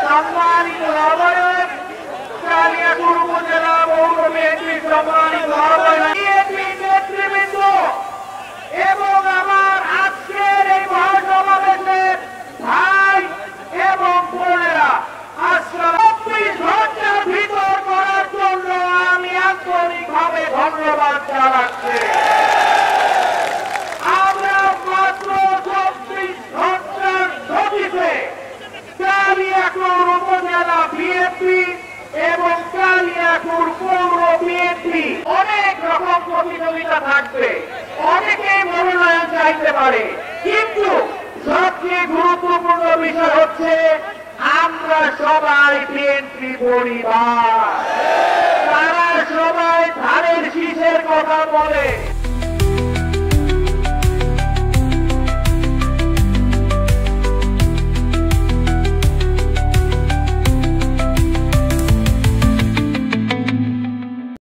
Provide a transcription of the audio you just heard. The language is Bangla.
সম্মানিত আহ্বায়ক, কালিয়াকৈর উপজেলা পৌর বিএনপির সম্মানিত আহ্বায়ক, বিএনপি নেতৃবৃন্দ এবং আমার আজকের এই মহাসমাবেশের ভাই এবং বোনেরা, 24 ঘন্টার ভিতর করার জন্য আমি আন্তরিকভাবে ধন্যবাদ জানাচ্ছি। আমরা মাত্র 24 ঘন্টার নোটিশে কালিয়াকৈর উপজেলা বিএনপি এবং কালিয়াকৈর পৌর বিএনপি অনেক রকম প্রতিযোগিতা থাকবে, অনেকেই মনোনয়ন চাইতে পারে, কিন্তু সবচেয়ে গুরুত্বপূর্ণ বিষয় হচ্ছে আমরা সবাই বিএনপি পরিবার। তারা সবাই ধানের শীষের কথা বলে।